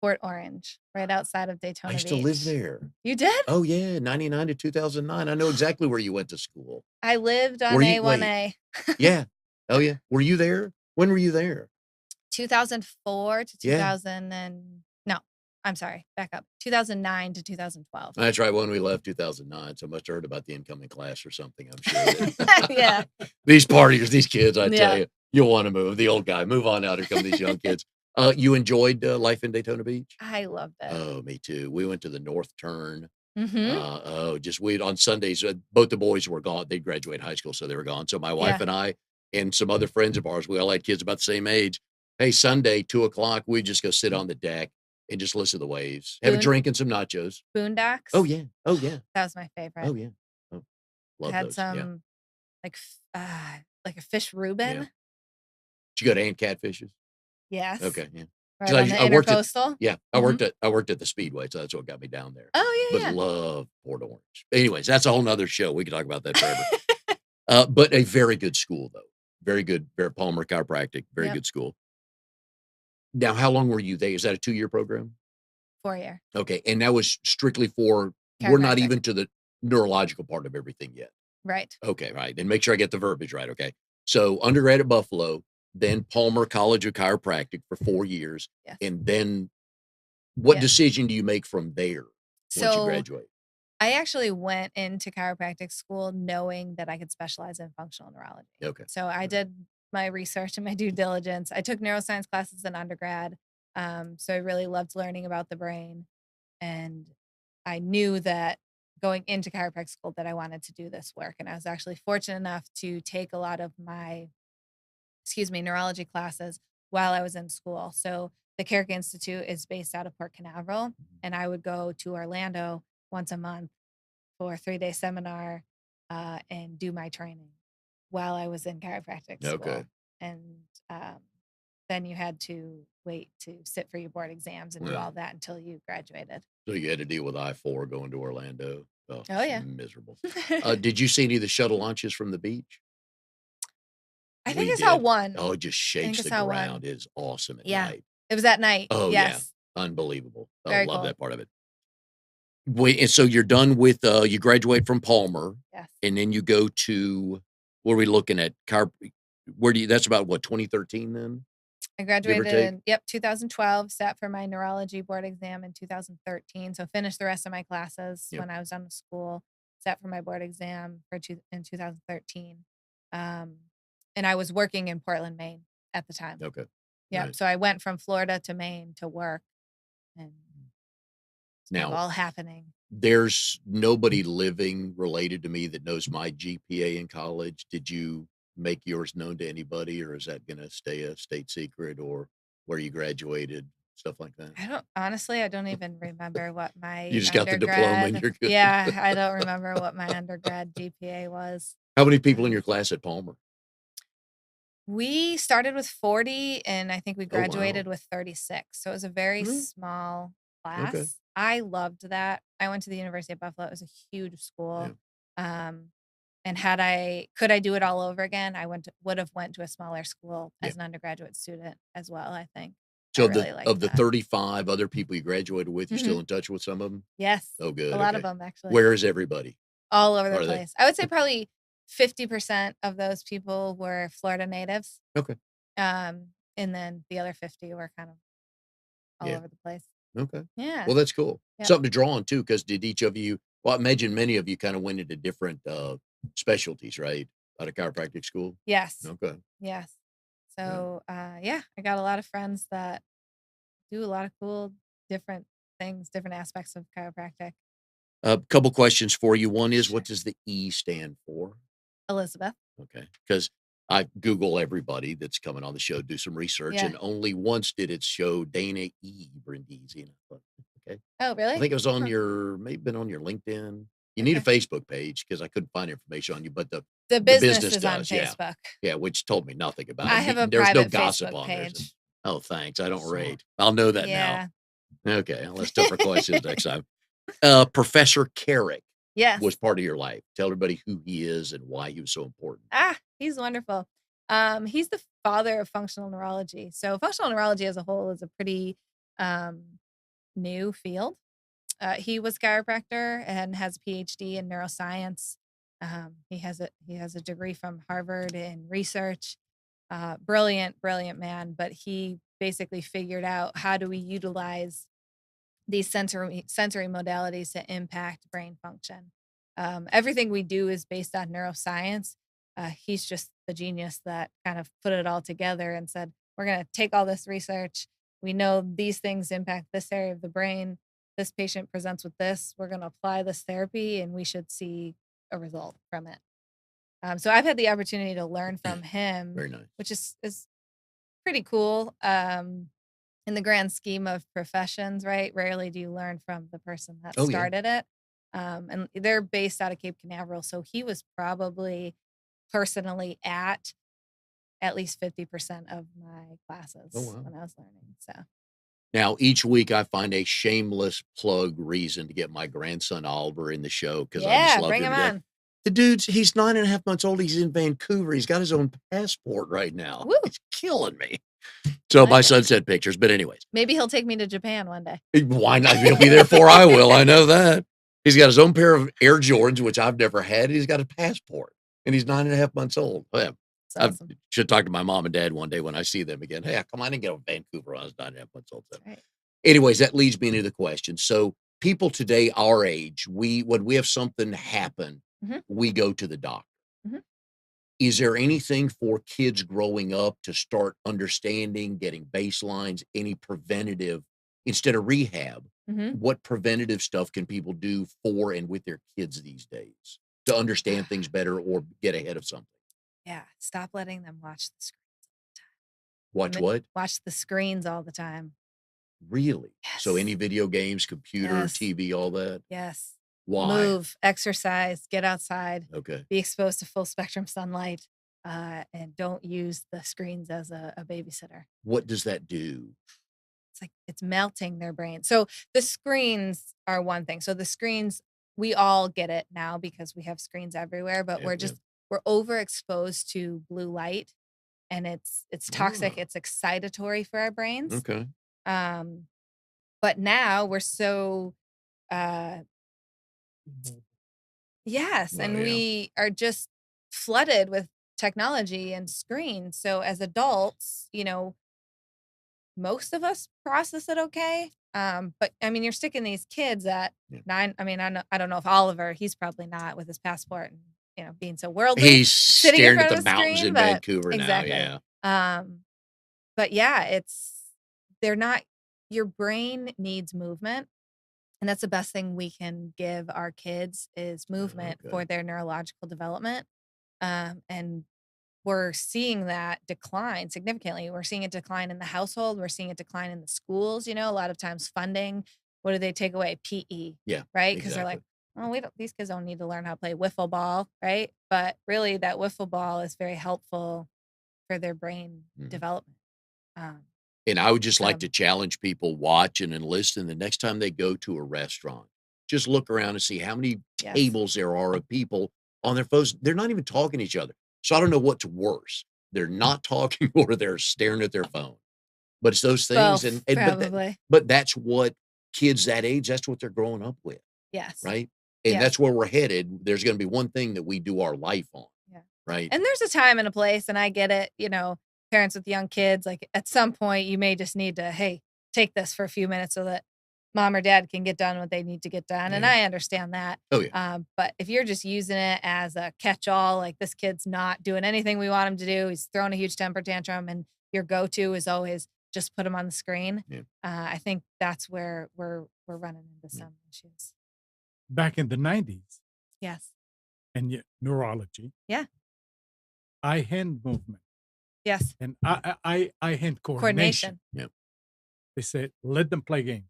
Port Orange, right outside of I Daytona used to live Beach. there. You did? Oh yeah, 99 to 2009. I know exactly where you went to school. I lived on Were you? Wait, A1A. yeah. Oh yeah. Were you there? When were you there? 2004 to Yeah. 2000 no, I'm sorry, back up. 2009 to 2012. That's right, when we left 2009, so I must have heard about the incoming class or something, I'm sure Yeah. These partiers, these kids, I tell Yeah. you, you'll wanna move. The old guy, move on out, here come these young kids. You enjoyed, life in Daytona Beach? I loved it. Oh, me too. We went to the North Turn. Mhm. Just we on Sundays, both the boys were gone. They'd graduate high school, so they were gone. So my wife Yeah. and I and some other friends of ours, we all had kids about the same age. Hey, Sunday, 2 o'clock, we just go sit on the deck and just listen to the waves, have a Boon drink and some nachos. Boondocks. Oh yeah. Oh yeah. That was my favorite. Oh yeah. Oh, I love had those. Yeah. some like a fish Reuben. Yeah. Did you go to Aunt Catfish's? Yes. Okay. Yeah. Right 'Cause on the I worked at intercoastal. yeah, Mhm. I worked at the Speedway, so that's what got me down there. Oh, But yeah, love Port Orange. Anyways, that's a whole nother show. We could talk about that forever. But a very good school though. Very good, very Palmer Chiropractic, very Yep. good school. Now, how long were you there? Is that a 2-year program? 4-year. Okay, and that was strictly for we're not Chiropractic. even to the neurological part of everything yet. Right. Okay, right, and make sure I get the verbiage right, okay? So, undergrad at Buffalo, then Palmer College of Chiropractic for 4 years, Yes. and then what Yeah. decision do you make from there once you So graduate? I actually went into chiropractic school knowing that I could specialize in functional neurology. Okay. So I did my research and my due diligence. I took neuroscience classes in undergrad. So I really loved learning about the brain. And I knew that going into chiropractic school that I wanted to do this work. And I was actually fortunate enough to take a lot of my, neurology classes while I was in school. So the Carrick Institute is based out of Port Canaveral, and I would go to Orlando once a month for a 3-day seminar and do my training while I was in chiropractic school. Okay. And then you had to wait to sit for your board exams and do Yeah. all that until you graduated. So you had to deal with I-4 going to Orlando. Oh, Oh, it's yeah. miserable. Did you see any of the shuttle launches from the beach? I think We I saw did. one. Oh, it just I think shakes I the saw one. ground. It is awesome at Yeah. night. It was at night. Oh, yeah. Yes. Unbelievable. Oh, Very love cool. that part of it. Wait, and so you're done with, you graduate from Palmer, Yes. and then you go to what are we looking at? Where do you that's about what, 2013 then, I give or take? graduated, yep, 2012, sat for my neurology board exam in 2013. So finished the rest of my classes Yep. when I was done with school, sat for my board exam in 2013. Um, and I was working in Portland, Maine at the time. Okay. Yep. Right. So I went from Florida to Maine to work, and it's kind of Now, all happening. there's nobody living related to me that knows my GPA in college. Did you make yours known to anybody, or is that gonna stay a state secret, or where you graduated, stuff like that? I don't even remember what You my just got the diploma and undergrad, you're good. yeah, I don't remember what my undergrad GPA was. How many people in Um, your class at Palmer? We started with 40 and I think we Oh, wow. graduated with 36. So it was a very Mm, small okay. class. I loved that. I went to the University of Buffalo. It was a huge Yeah. school. Um, and could I do it all over again? Would have went to a smaller school Yeah. as an undergraduate student as well, I think. I So really liked of the that. 35 other people you graduated with, you still Mhm. in touch with some of them? Yes, Oh, a good, lot of okay. them actually. Where is everybody? All over the Are they? place. I would say probably 50% of those people were Florida natives. Okay. And then the other 50 were kind of all Yeah, over the place. okay. Yeah. Well, that's cool. Yep. Something to draw on too, because did each of you well, I imagine many of you kinda went into different, specialties, right? Out of chiropractic school? Yes. Okay. Yes. Yeah. So, yeah, I got a lot of friends that do a lot of cool different things, different aspects of chiropractic. A couple questions for you. One is, what Sure. does the E stand for? Elizabeth. Okay, because I Google everybody that's coming on the show, do some research, Yeah. and only once did it show Dana E. Brindisi, and I thought, okay. Oh, I really? think it was on Huh. your maybe been on your LinkedIn. You need a Okay. Facebook page because I couldn't find information on you, but The the business business is on does, yeah. Facebook. Yeah, which told me nothing about I it. have a There's no private gossip Facebook on there. So, page. oh, thanks. I don't rate. I'll know that now. Yeah. Okay, well, that's tougher questions next time. Professor Carrick was Yes. part of your life. Tell everybody who he is and why he was so important. He's wonderful. He's the father of functional neurology. So functional neurology as a whole is a pretty um, new field. He was chiropractor and has a PhD in neuroscience. He has a degree from Harvard in research. Brilliant, brilliant man. But he basically figured out how do we utilize these sensory modalities to impact brain function. Everything we do is based on neuroscience. He's just the genius that kind of put it all together and said, we're going to take all this research. We know these things impact this area of the brain. This patient presents with this. We're going to apply this therapy and we should see a result from it. So I've had the opportunity to learn from him, Very nice. which is pretty cool. In the grand scheme of professions, right? Rarely do you learn from the person that Oh, yeah. started it. And they're based out of Cape Canaveral. So he was probably personally at least 50% of my Oh, classes wow. when I was learning. So Now, each week I find a shameless plug reason to get my grandson Oliver in the show because I just yeah, love bring him him to death. on. He's 9.5 months old. He's in Vancouver. He's got his own passport right now. Woo! It's killing me. I So my like it. son sent pictures, but anyways, Maybe he'll take me to Japan one day. why not? He'll be there before I will. I know that. He's got his own pair of Air Jordans, which I've never had. He's got a passport, and he's 9.5 months old. Yeah. It's I awesome. should talk to my mom and dad one day when I see them again. Hey, come on and get to Vancouver when I was 9.5 months old. So. That's right. Anyways, that leads me into the question. So people today our age, when we have something happen, hmm we go to the doctor. hmm Is there anything for kids growing up to start understanding, getting baselines, any preventative instead of rehab? hmm What preventative stuff can people do for and with their kids these days to understand things better or get ahead of something? Yeah. Stop letting them watch the screen. Watch what? Watch the screens all the time. Really? So Yes. any video games, computer, Yes. TV, all that? Yes. Why? Move, exercise, get outside, Okay. be exposed to full spectrum sunlight, and don't use the screens as a babysitter. What does that do? It's like it's melting their brain. So the screens are one thing. So the screens, we all get it now because we have screens everywhere, but Yeah, yeah. we're overexposed to blue light. and it's toxic, Oh, it's excitatory for our brains. okay. Um, but now we're so uh yes, Well, and yeah. we are just flooded with technology and screens. So as adults, most of us process it okay. But I mean, you're sticking these kids at Yeah. 9. I mean, I don't know if Oliver, he's probably not with his passport and, being so worldly, He's sitting in staring at front the of a mountains screen, in but Vancouver now, exactly. yeah. Um, but yeah, they're not your brain needs movement, and that's the best thing we can give our kids is movement Okay. for their neurological development. And we're seeing that decline significantly. We're seeing it decline in the household. We're seeing it decline in the schools. A lot of times funding, what do they take away? PE, Yeah, right? Because they're like, exactly. oh, these kids don't need to learn how to play wiffle ball, right? But really, that wiffle ball is very helpful for their brain Mhm. development. Um, And I would just like so, to challenge people watching and listening the next time they go to a restaurant, just look around and see how many yes. tables there are of people on their phones. They're not even talking to each other. So I don't know what's worse. They're not talking or they're staring at their phone. But it's those things Both, and probably. but that's what kids that age, that's what they're growing up with, Yes. right? And Yeah. that's where we're headed. There's gonna be one thing that we do our life on, Yeah. right? And there's a time and a place, and I get it, parents with young kids, like at some point you may just need to, hey, take this for a few minutes so that mom or dad can get done what they need to get done. And Yeah. I understand that. Oh, yeah. But if you're just using it as a catch all, like this kid's not doing anything we want him to do, he's throwing a huge temper tantrum, and your go to is always just put him on the screen. Yeah. I think that's where we're running into Yeah. some issues. Back in the 90s Yes. and neurology, Yeah. eye hand movement Yes. and eye hand coordination. Coordination. Yeah. They said, let them play games.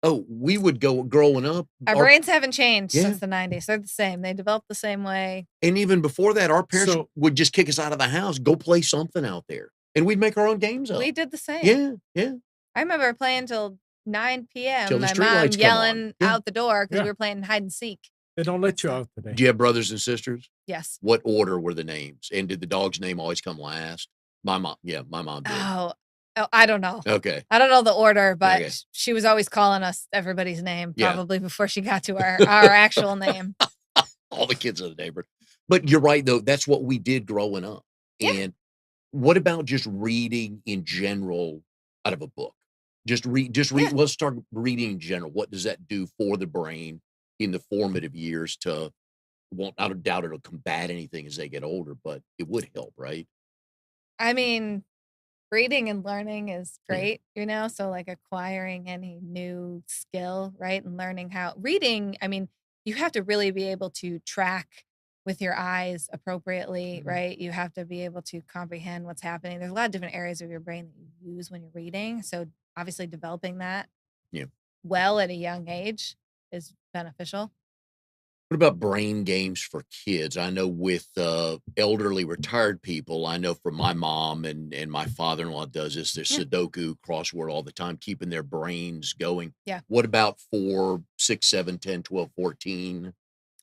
Oh, we would go growing up, Our our brains haven't changed yeah. since the 90s. They're the same. They develop the same way. And even before that, our parents So would just kick us out of the house, go play something out there, and we'd make our own games We up. did the same. Yeah, yeah, I remember playing till 9 till PM, the my mom streetlights come on. yelling Yeah. out the door because we yeah, were playing hide and seek they don't and let you stuff. out today. Do you have brothers and sisters? Yes. What order were the names? And did the dog's name always come last? My mom did. Oh, I don't know. Okay. I don't know the order, but Okay. she was always calling us everybody's name Yeah. probably before she got to our actual name. All the kids in the neighborhood. But you're right, though, that's what we did growing up. Yeah. And what about just reading in general out of a book? Just read Yeah. let's start reading in general. What does that do for the brain in the formative years to won't not a doubt it'll combat anything as they get older, but it would help, right? I mean, reading and learning is Yeah. great, so, like, acquiring any new skill, right, and learning how reading, I mean, you have to really be able to track with your eyes appropriately, Mhm. right? You have to be able to comprehend what's happening. There's a lot of different areas of your brain that you use when you're reading, so obviously developing that Yeah. well at a young age is beneficial. What about brain games for kids? I know with, elderly retired people, I know from my mom and my father-in-law does this, there's Yeah, Sudoku, crossword all the time, keeping their brains going. yeah. What about for 6, 7, 10, 12, 14?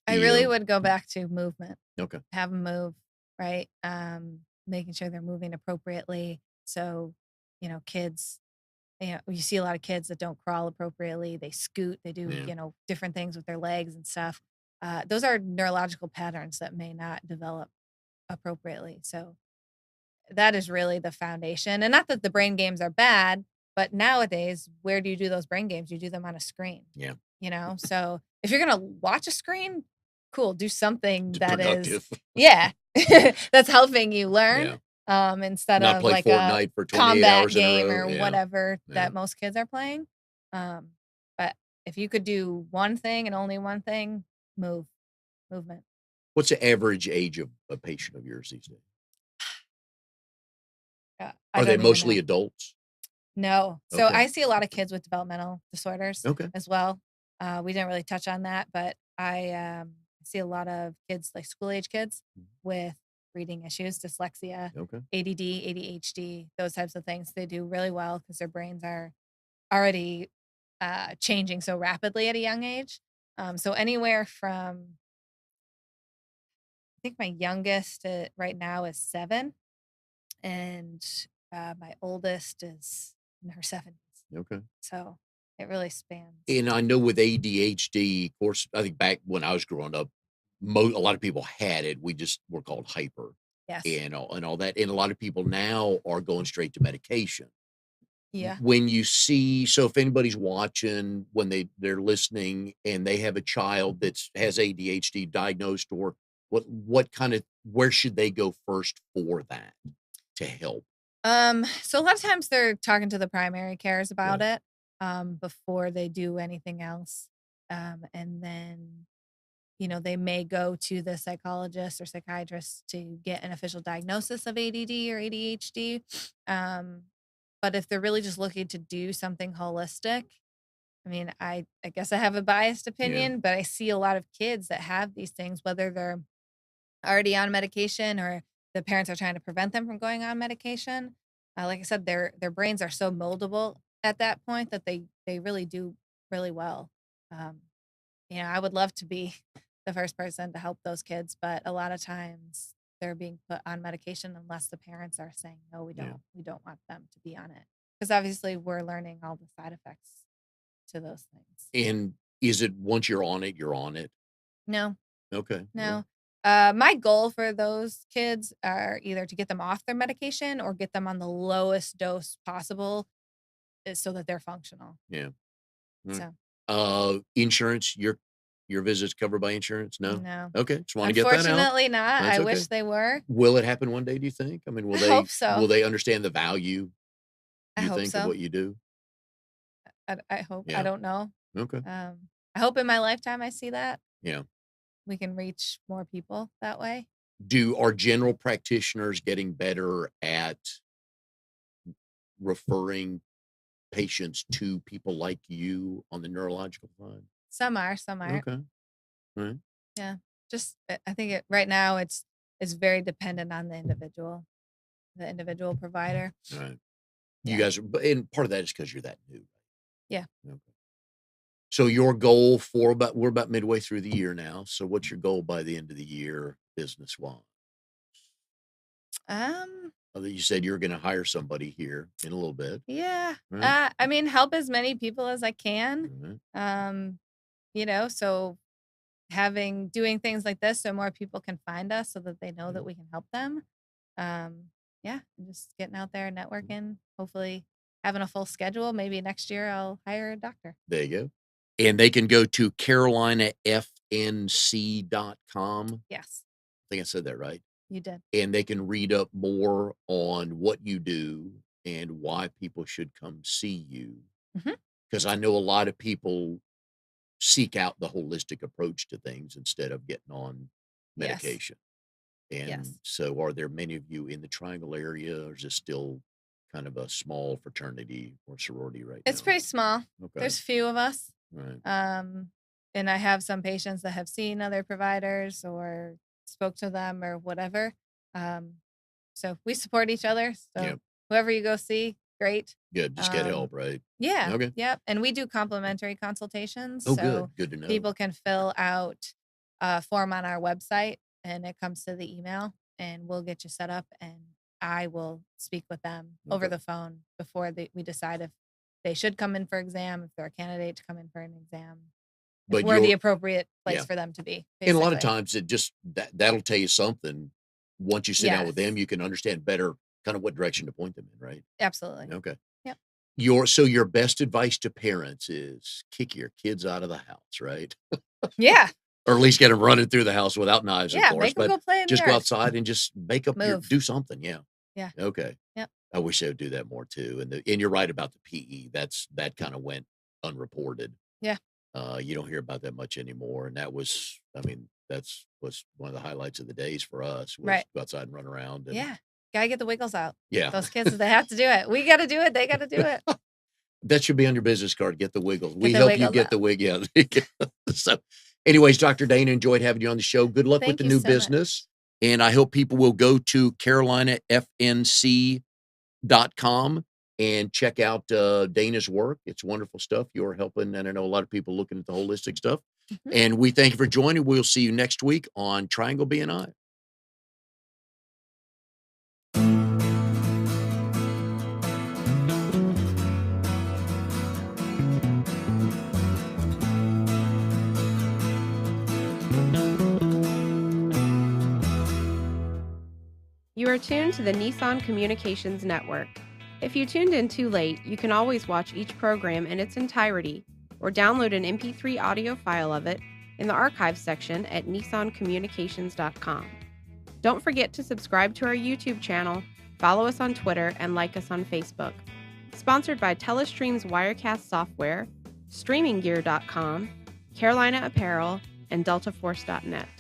I The, really would go back to movement. okay. Have them move, right? Making sure they're moving appropriately. So, kids, you see a lot of kids that don't crawl appropriately. They scoot, they do, Yeah. different things with their legs and stuff. Those are neurological patterns that may not develop appropriately. So that is really the foundation. And not that the brain games are bad, but nowadays, where do you do those brain games? You do them on a screen, Yeah. So if you're gonna watch a screen, cool, do something It's that is, productive. yeah, that's helping you learn, Yeah. instead Not of play like a Fortnite for 28 combat hours in a game row. or Yeah. whatever Yeah. that most kids are playing. Um, but if you could do one thing and only one thing, movement. What's the average age of a patient of yours these days? I Are they don't even mostly know. adults? No. So Okay. I see a lot of kids with developmental disorders Okay. as well. We didn't really touch on that, but I see a lot of kids, like school age kids, with reading issues, dyslexia, Okay. ADD, ADHD, those types of things. They do really well because their brains are already changing so rapidly at a young age. So anywhere from, I think my youngest right now is 7, and my oldest is in her 70s. Okay. So it really spans. And I know with ADHD, of course, I think back when I was growing up, a lot of people had it. We just were called hyper Yes. and all that. And a lot of people now are going straight to medication. Yeah. When you see, so if anybody's watching, when they're listening and they have a child that has ADHD diagnosed, or what kind of, where should they go first for that to help? So a lot of times they're talking to the primary cares about Yeah. it before they do anything else. And then, they may go to the psychologist or psychiatrist to get an official diagnosis of ADD or ADHD. Um, but if they're really just looking to do something holistic, I mean, I guess I have a biased Yeah. opinion, but I see a lot of kids that have these things, whether they're already on medication or the parents are trying to prevent them from going on medication. Like I said, their brains are so moldable at that point that they really do really well. Um, I would love to be the first person to help those kids, but a lot of times they're being put on medication unless the parents are saying no, Yeah. we don't want them to be on it, because obviously we're learning all the side effects to those things. And is it once you're on it, you're on it? No, Okay. no. My goal for those kids are either to get them off their medication or get them on the lowest dose possible, so that they're functional. Yeah. Right. So Insurance, your visits covered by insurance? No? no, Okay. Just want to get that out. unfortunately not. That's I okay. wish they were. Will it happen one day, do you think? I mean, I hope so. will they understand the value, I you hope think, of so. what you do? I hope. I Yeah. don't know. Okay. I hope in my lifetime I see that Yeah. we can reach more people that way. Are general practitioners getting better at referring patients to people like you on the neurological side? Some are, some aren't. Okay. All right. Yeah. Just I think right now it's very dependent on the individual provider. All right. You Yeah. guys are, and part of that is because you're that new. Yeah. Okay. So your goal we're about midway through the year now. So what's your goal by the end of the year, business wise? You said you're going to hire somebody here in a little bit. Yeah. Right? I mean, help as many people as I can. Right. So doing things like this so more people can find us so that they know that we can help them. Yeah, and just getting out there, networking, hopefully having a full schedule. Maybe next year I'll hire a doctor. There you go. And they can go to carolinafnc.com. Yes, I think I said that right. you did. And they can read up more on what you do and why people should come see you. Because I know a lot of people seek out the holistic approach to things instead of getting on medication. And Yes. so are there many of you in the Triangle area, or is it still kind of a small fraternity or sorority right now? It's pretty small. Okay. There's a few of us. Right. And I have some patients that have seen other providers or spoke to them or whatever. So we support each other. So Yep. whoever you go see, great. Good. Just get help, right? Yeah. Okay. Yep. And we do complimentary consultations. Oh, so good. Good to know. people can fill out a form on our website and it comes to the email and we'll get you set up and I will speak with them over Okay. the phone before we decide if they should come in for exam, if they're a candidate to come in for an exam. But We're the you're, appropriate place yeah. for them to be. And a lot of basically. times it just, that'll tell you something. Once you sit down with Yes. them, you can understand better kind of what direction to point them in, right? Absolutely. Okay. Yep. Your best advice to parents is kick your kids out of the house, right? Yeah. Or at least get them running through the house without knives, of Yeah. course. Make them But go play in just the go yard. outside and just make up Move. do something. Yeah. Yeah. Okay. Yep. I wish they would do that more too. And you're right about the PE. That kind of went unreported. Yeah. You don't hear about that much anymore. And that was, I mean, was one of the highlights of the days for us, was Right. go outside and run around. And Yeah. Gotta get the wiggles out. yeah, Those kids, they have to do it. We got to do it. They got to do it. that should be on your business card. Get the wiggles. We the help you wiggles get out. the wig. Yeah. So anyways, Dr. Dana, enjoyed having you on the show. Good luck with Thank the you new so much. business. And I hope people will go to carolinafnc.com and check out Dana's work. It's wonderful stuff. You're helping, and I know a lot of people looking at the holistic stuff. Mhm. And we thank you for joining. We'll see you next week on Triangle BNI. You are tuned to the Nissan Communications Network. If you tuned in too late, you can always watch each program in its entirety or download an MP3 audio file of it in the archives section at nissancommunications.com. Don't forget to subscribe to our YouTube channel, follow us on Twitter, and like us on Facebook. Sponsored by Telestream's Wirecast software, StreamingGear.com, Carolina Apparel, and DeltaForce.net.